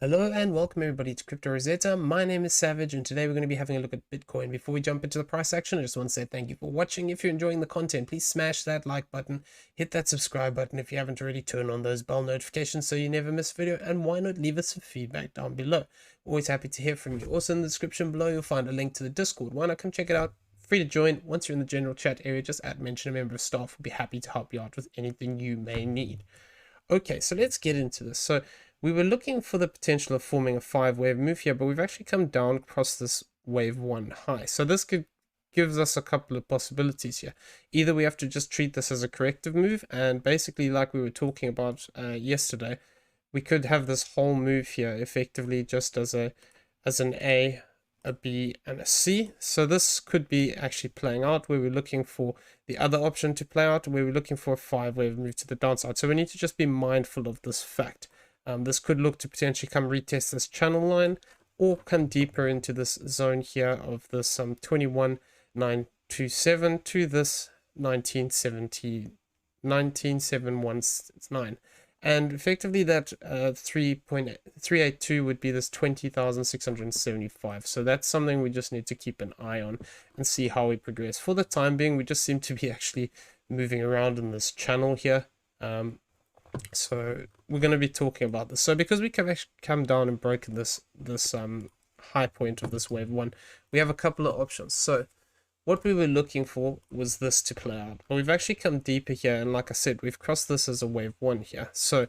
Hello and welcome everybody to Crypto Rosetta. My name is Savage and today we're going to be having a look at Bitcoin. Before we jump into the price action, I just want to say thank you for watching. If you're enjoying the content, please smash that like button, hit that subscribe button if you haven't already, turn on those bell notifications so you never miss a video, and why not leave us some feedback down below. Always happy to hear from you. Also in the description below you'll find a link to the Discord. Why not come check it out? Free to join. Once you're in the general chat area, just mention a member of staff. We'll be happy to help you out with anything you may need. Okay, so let's get into this. So we were looking for the potential of forming a 5-wave move here, but we've actually come down across this wave 1 high. So this gives us a couple of possibilities here. Either we have to just treat this as a corrective move, and basically like we were talking about yesterday, we could have this whole move here effectively just as an A, a B, and a C. So this could be actually playing out where we're looking for the other option to play out, where we're looking for a 5-wave move to the downside. So we need to just be mindful of this fact. This could look to potentially come retest this channel line or come deeper into this zone here of this 21,927 to this 19,719, and effectively that 3.382 would be this 20,675. So that's something we just need to keep an eye on and see how we progress. For the time being, we just seem to be actually moving around in this channel here. So we're going to be talking about this. So because we have actually come down and broken this high point of this wave 1, we have a couple of options. So what we were looking for was this to play out, but we've actually come deeper here, and like I said, we've crossed this as a wave 1 here. So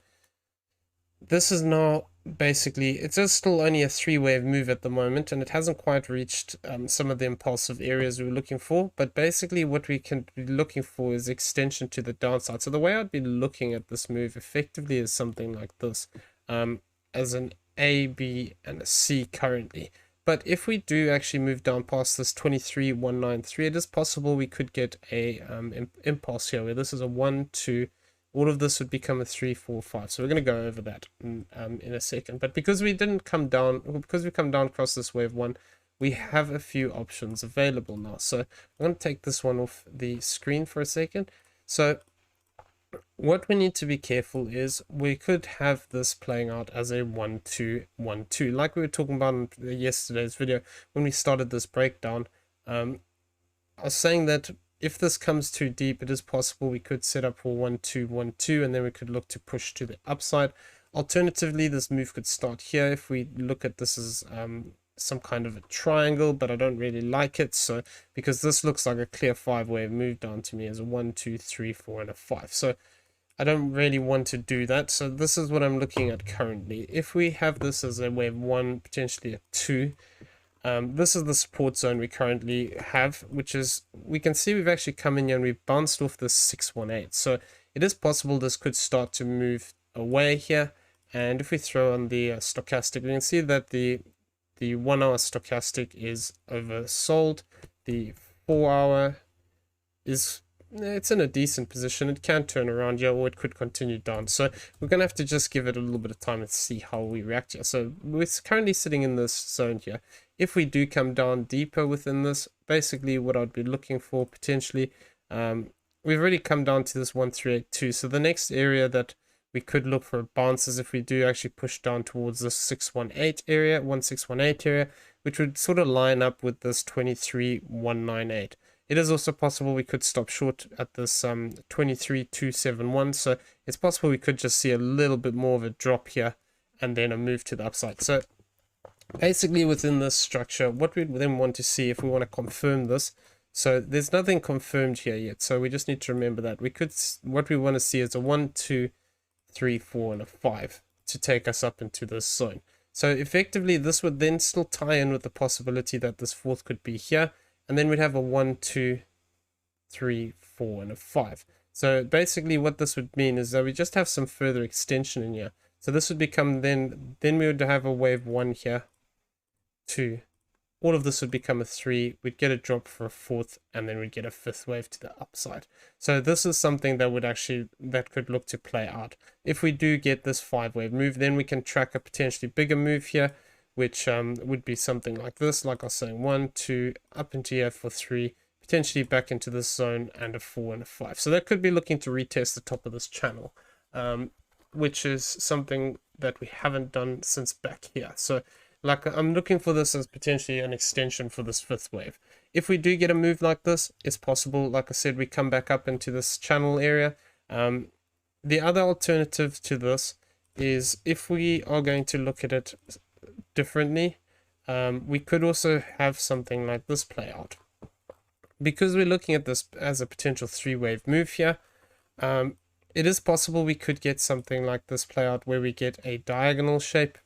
this is now basically, it is still only a 3-wave move at the moment, and it hasn't quite reached some of the impulsive areas we were looking for. But basically what we can be looking for is extension to the downside. So the way I'd be looking at this move effectively is something like this, as an A, B, and a C currently. But if we do actually move down past this 23,193, it is possible we could get a impulse here where this is a 1, 2, all of this would become a 3, 4, 5. So we're going to go over that in a second. But because we didn't come down, because we come down across this wave 1, we have a few options available now. So I'm going to take this one off the screen for a second. So what we need to be careful is we could have this playing out as a 1, 2, 1, 2, like we were talking about in yesterday's video when we started this breakdown. I was saying that if this comes too deep, it is possible we could set up for 1, 2, 1, 2, and then we could look to push to the upside. Alternatively, this move could start here if we look at this as some kind of a triangle, but I don't really like it. So because this looks like a clear 5-wave move down to me as a 1, 2, 3, 4, and a 5. So I don't really want to do that. So this is what I'm looking at currently. If we have this as a wave 1, potentially a 2, this is the support zone we currently have, which is, we can see we've actually come in here and we've bounced off this 618. So it is possible this could start to move away here. And if we throw on the stochastic, we can see that the 1 hour stochastic is oversold. The 4 hour is, it's in a decent position. It can turn around here, or it could continue down. So we're going to have to just give it a little bit of time and see how we react here. So we're currently sitting in this zone here. If we do come down deeper within this, basically what I'd be looking for potentially, we've already come down to this 1382. So the next area that we could look for a bounce is if we do actually push down towards this 618 area, 1618 area, which would sort of line up with this 23,198. It is also possible we could stop short at this 23,271. So it's possible we could just see a little bit more of a drop here and then a move to the upside. So basically within this structure, what we then want to see if we want to confirm this. So there's nothing confirmed here yet. So we just need to remember that we could, what we want to see is a 1, 2, 3, 4, and a 5 to take us up into this zone. So effectively this would then still tie in with the possibility that this fourth could be here. And then we'd have a 1, 2, 3, 4, and a 5. So basically what this would mean is that we just have some further extension in here. So this would become then we would have a wave 1 here, 2. All of this would become a 3. We'd get a drop for a 4th, and then we'd get a 5th wave to the upside. So this is something that would actually, that could look to play out. If we do get this 5-wave move, then we can track a potentially bigger move here, which would be something like this, like I was saying, 1, 2, up into here for 3, potentially back into this zone, and a 4 and a 5. So that could be looking to retest the top of this channel, which is something that we haven't done since back here. So like I'm looking for this as potentially an extension for this fifth wave. If we do get a move like this, it's possible, like I said, we come back up into this channel area. The other alternative to this is if we are going to look at it differently, we could also have something like this play out. Because we're looking at this as a potential three-wave move here, it is possible we could get something like this play out where we get a diagonal shape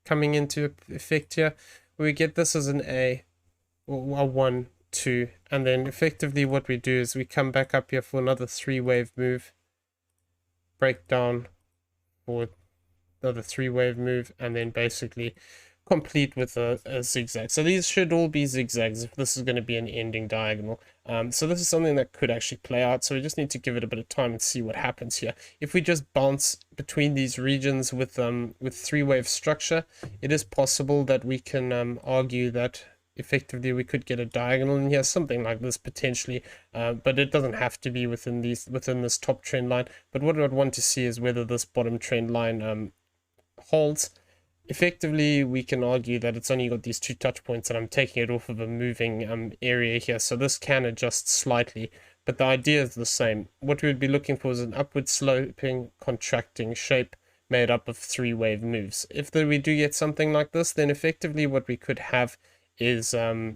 coming into effect here, where we get this as an A, or a 1, 2, and then effectively what we do is we come back up here for another three-wave move, break down for another three-wave move, and then basically complete with a zigzag. So these should all be zigzags if this is going to be an ending diagonal. So this is something that could actually play out, so we just need to give it a bit of time and see what happens here. If we just bounce between these regions with three-wave structure, it is possible that we can argue that effectively we could get a diagonal in here, something like this potentially, but it doesn't have to be within this top trend line. But what I'd want to see is whether this bottom trend line holds. Effectively, we can argue that it's only got these two touch points and I'm taking it off of a moving area here, so this can adjust slightly, but the idea is the same. What we would be looking for is an upward sloping contracting shape made up of three-wave moves. If we do get something like this, then effectively what we could have is a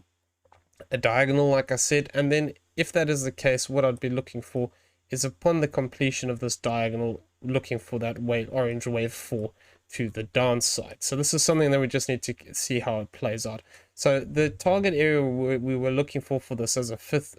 diagonal, like I said, and then if that is the case, what I'd be looking for is upon the completion of this diagonal, looking for that orange wave 4 to the downside. So this is something that we just need to see how it plays out. So the target area we were looking for this as a fifth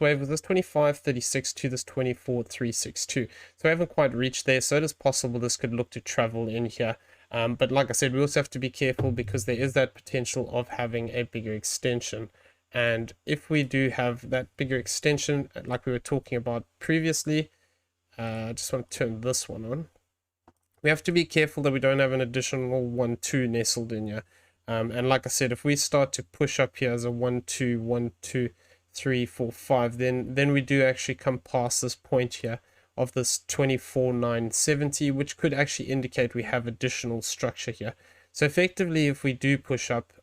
wave was this 25.36 to this 24.362. So we haven't quite reached there, so it is possible this could look to travel in here. But like I said, we also have to be careful because there is that potential of having a bigger extension. And if we do have that bigger extension, like we were talking about previously, I just want to turn this one on. We have to be careful that we don't have an additional 1, 2 nestled in here. And like I said, if we start to push up here as a 1, 2, 1, 2, 3, 4, 5, then we do actually come past this point here of this 24,970, which could actually indicate we have additional structure here. So effectively, if we do push up,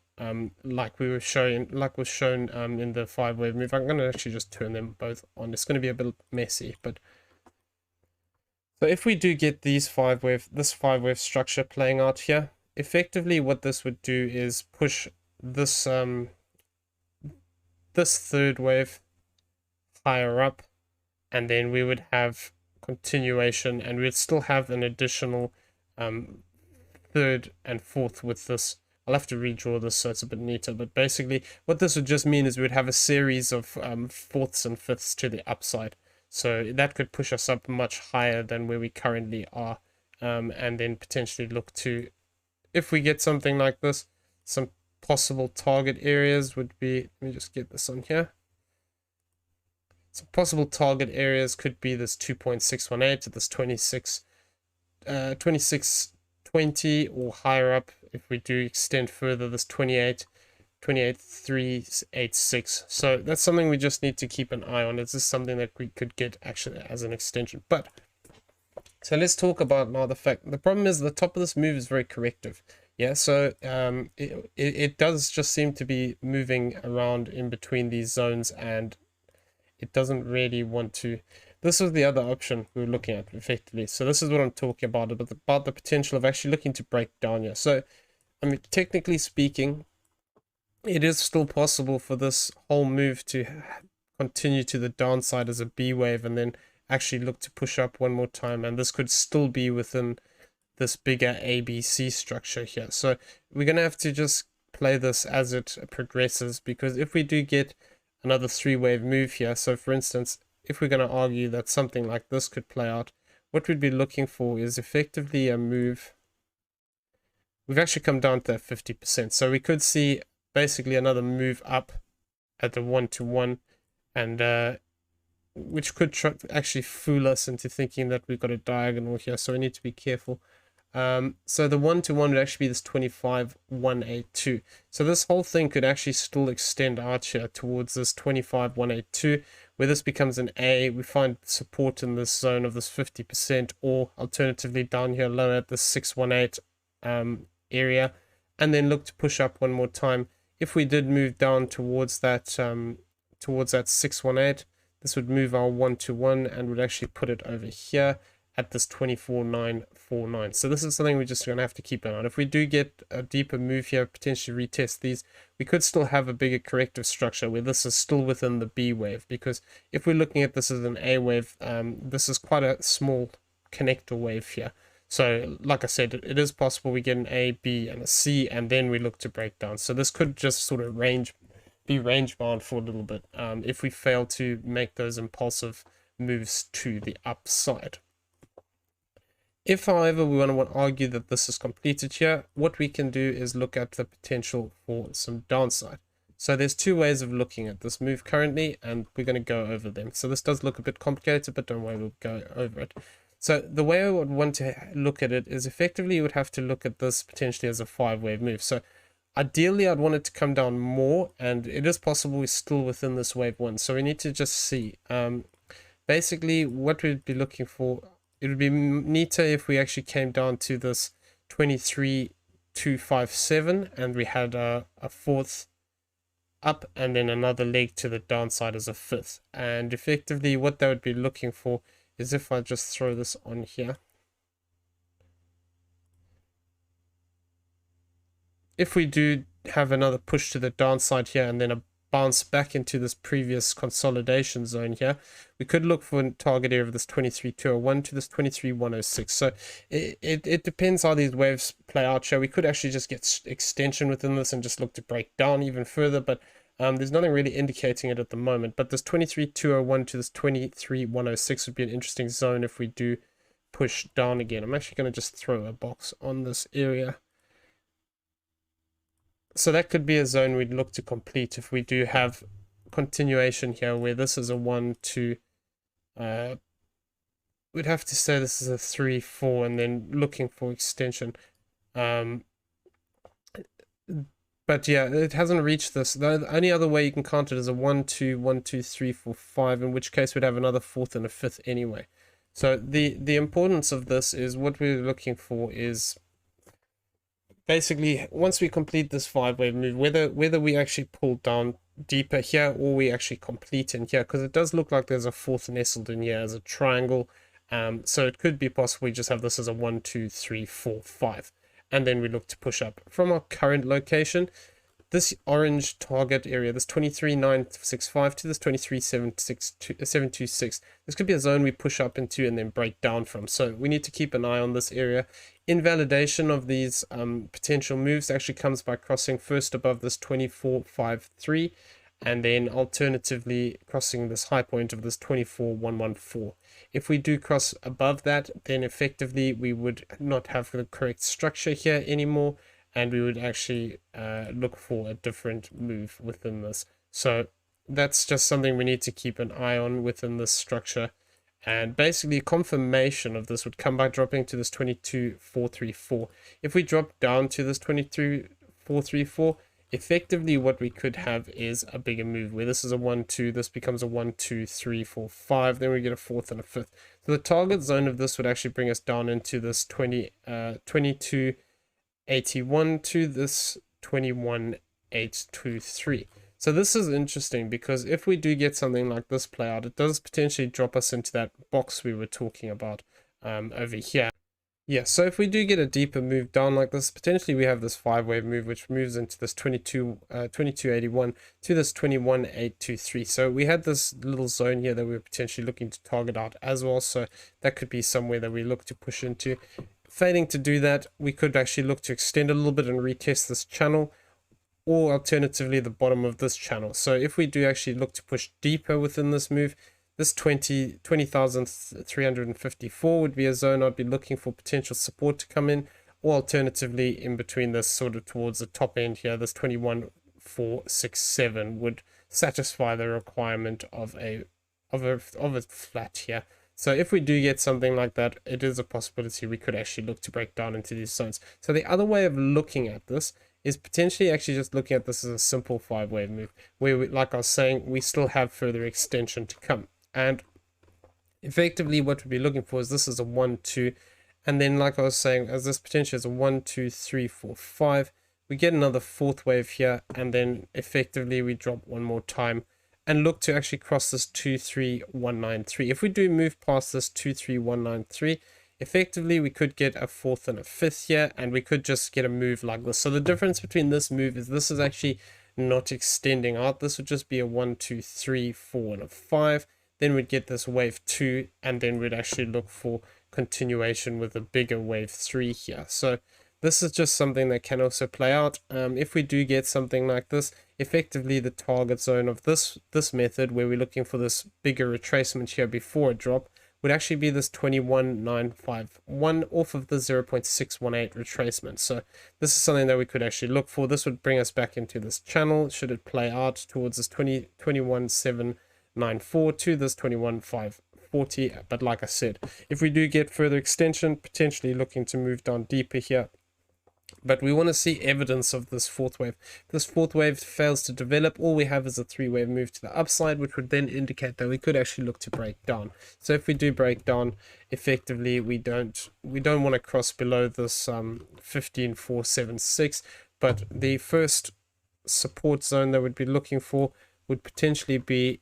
like was shown in the 5-wave move, I'm going to actually just turn them both on. It's going to be a bit messy, but so if we do get this 5-wave structure playing out here, effectively what this would do is push this this third wave higher up, and then we would have continuation, and we'd still have an additional third and fourth with this. I'll have to redraw this so it's a bit neater, but basically what this would just mean is we'd have a series of fourths and fifths to the upside. So that could push us up much higher than where we currently are, and then potentially look to, if we get something like this, some possible target areas would be, let me just get this on here. Some possible target areas could be this 2.618 to this 2620 or higher up. If we do extend further, this 28.386. So that's something we just need to keep an eye on. This is something that we could get actually as an extension. But so let's talk about now the fact. The problem is the top of this move is very corrective. Yeah, so it does just seem to be moving around in between these zones, and it doesn't really want to. This was the other option we were looking at effectively. So this is what I'm talking about the potential of actually looking to break down here. So I mean, technically speaking, it is still possible for this whole move to continue to the downside as a B wave and then actually look to push up one more time, and this could still be within this bigger ABC structure here. So we're going to have to just play this as it progresses, because if we do get another 3-wave move here, so for instance, if we're going to argue that something like this could play out, what we'd be looking for is effectively a move. We've actually come down to that 50%, so we could see basically another move up at the 1-to-1, and which could actually fool us into thinking that we've got a diagonal here, so we need to be careful. So the 1-to-1 would actually be this 25,182. So this whole thing could actually still extend out here towards this 25,182, Where this becomes an A, we find support in this zone of this 50%, or alternatively down here lower at the 618 area, and then look to push up one more time. If we did move down towards that 618, this would move our 1-to-1 and would actually put it over here at this 24,949. So this is something we're just going to have to keep an eye on. If we do get a deeper move here, potentially retest these, we could still have a bigger corrective structure where this is still within the B wave, because if we're looking at this as an A wave, this is quite a small connector wave here. So like I said, it is possible we get an A, B, and a C, and then we look to break down. So this could just sort of be range bound for a little bit if we fail to make those impulsive moves to the upside. If, however, we want to argue that this is completed here, what we can do is look at the potential for some downside. So there's two ways of looking at this move currently, and we're going to go over them. So this does look a bit complicated, but don't worry, we'll go over it. So the way I would want to look at it is effectively you would have to look at this potentially as a 5-wave move. So ideally, I'd want it to come down more, and it is possible we're still within this wave 1. So we need to just see. Basically, what we'd be looking for, it would be neater if we actually came down to this 23,257 and we had a fourth up and then another leg to the downside as a fifth. And effectively what they would be looking for is, if I just throw this on here, if we do have another push to the downside here and then a bounce back into this previous consolidation zone here, we could look for a target area of this 23,201 to this 23,106. So it depends how these waves play out here. We could actually just get extension within this and just look to break down even further, but there's nothing really indicating it at the moment. But this 23,201 to this 23,106 would be an interesting zone if we do push down again. I'm actually going to just throw a box on this area. So that could be a zone we'd look to complete if we do have continuation here, where this is a 1-2. We'd have to say this is a 3-4 and then looking for extension. But yeah, it hasn't reached this. The only other way you can count it is a 1-2, 1-2, 3, 4, 5, in which case we'd have another fourth and a fifth anyway. So the importance of this is what we're looking for is basically, once we complete this 5-wave move, whether we actually pull down deeper here or we actually complete in here, because it does look like there's a fourth nestled in here as a triangle. So it could be possible we just have this as a 1, 2, 3, 4, 5, and then we look to push up from our current location. This orange target area, this 23,965 to this 23,726, this could be a zone we push up into and then break down from. So we need to keep an eye on this area. Invalidation of these potential moves actually comes by crossing first above this 24,530 and then alternatively crossing this high point of this 24,114. If we do cross above that, then effectively we would not have the correct structure here anymore, and we would actually look for a different move within this. So that's just something we need to keep an eye on within this structure. And basically confirmation of this would come by dropping to this 22,434. If we drop down to this 22,434, effectively what we could have is a bigger move where this is a 1, 2, this becomes a 1, 2, 3, 4, 5, then we get a fourth and a fifth. So the target zone of this would actually bring us down into this 22,81 to this 21,823. So this is interesting because if we do get something like this play out, it does potentially drop us into that box we were talking about over here. Yeah, so if we do get a deeper move down like this, potentially we have this 5-wave move which moves into this 2281 to this 21,823. So we had this little zone here that we were potentially looking to target out as well. So that could be somewhere that we look to push into. Failing to do that, we could actually look to extend a little bit and retest this channel, or alternatively the bottom of this channel. So if we do actually look to push deeper within this move, this 20,354 would be a zone I'd be looking for potential support to come in, or alternatively in between this sort of towards the top end here, this 21,467 would satisfy the requirement of a flat here. So if we do get something like that, it is a possibility we could actually look to break down into these zones. So the other way of looking at this is potentially actually just looking at this as a simple 5-wave move, where we, like I was saying, we still have further extension to come. And effectively what we'd be looking for is this is a 1, 2, and then like I was saying, as this potential is a 1, 2, 3, 4, 5, we get another 4th wave here, and then effectively we drop one more time and look to actually cross this 23193. If we do move past this 23193, effectively we could get a 4th and a 5th here, and we could just get a move like this. So the difference between this move is this is actually not extending out. This would just be a 1, 2, 3, 4, and a 5. Then we'd get this wave 2, and then we'd actually look for continuation with a bigger wave 3 here. So this is just something that can also play out. If we do get something like this, effectively the target zone of this method, where we're looking for this bigger retracement here before a drop, would actually be this 21951 off of the 0.618 retracement. So this is something that we could actually look for. This would bring us back into this channel should it play out towards this 21794 to this 21540. But like I said, if we do get further extension, potentially looking to move down deeper here, but we want to see evidence of this 4th wave. If this 4th wave fails to develop, all we have is a 3-wave move to the upside, which would then indicate that we could actually look to break down. So if we do break down, effectively we don't want to cross below this 15476. But the first support zone that we'd be looking for would potentially be,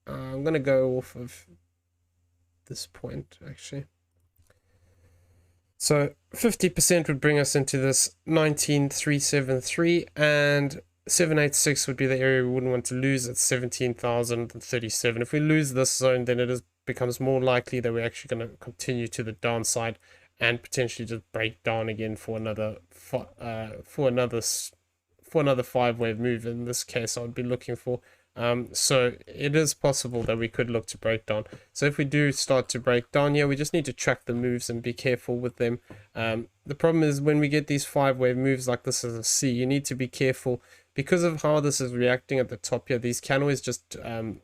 I'm going to go off of this point actually. So 50% would bring us into this 19373, and 786 would be the area we wouldn't want to lose at 17,037. If we lose this zone, then it becomes more likely that we're actually going to continue to the downside and potentially just break down again for another 5-wave move. In this case, I would be looking for. So it is possible that we could look to break down. So if we do start to break down here, we just need to track the moves and be careful with them. The problem is when we get these 5-wave moves like this as a C, you need to be careful because of how this is reacting at the top here. These can always just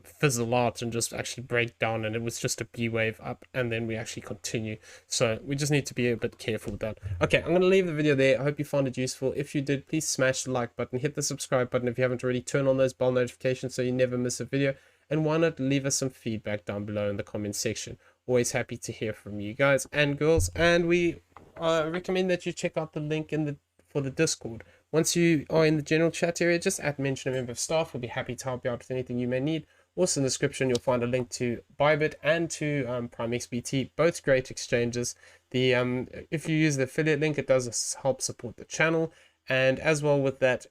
fizzle out and just actually break down, and it was just a B wave up, and then we actually continue. So we just need to be a bit careful with that. Okay, I'm going to leave the video there. I hope you found it useful. If you did, please smash the like button, hit the subscribe button if you haven't already, turn on those bell notifications so you never miss a video, and why not leave us some feedback down below in the comment section. Always happy to hear from you guys and girls, and we recommend that you check out the link for the Discord. Once you are in the general chat area, just mention a member of staff. We'll be happy to help you out with anything you may need. Also in the description, you'll find a link to BYBIT and to PrimeXBT, both great exchanges. If you use the affiliate link, it does help support the channel. And as well with that,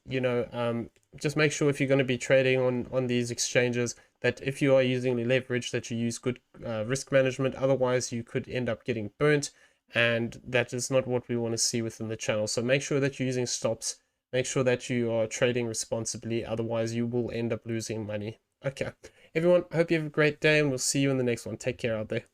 just make sure if you're going to be trading on these exchanges, that if you are using the leverage, that you use good risk management. Otherwise, you could end up getting burnt, and that is not what we want to see within the channel. So make sure that you're using stops. Make sure that you are trading responsibly. Otherwise, you will end up losing money. Okay, everyone, I hope you have a great day, and we'll see you in the next one. Take care out there.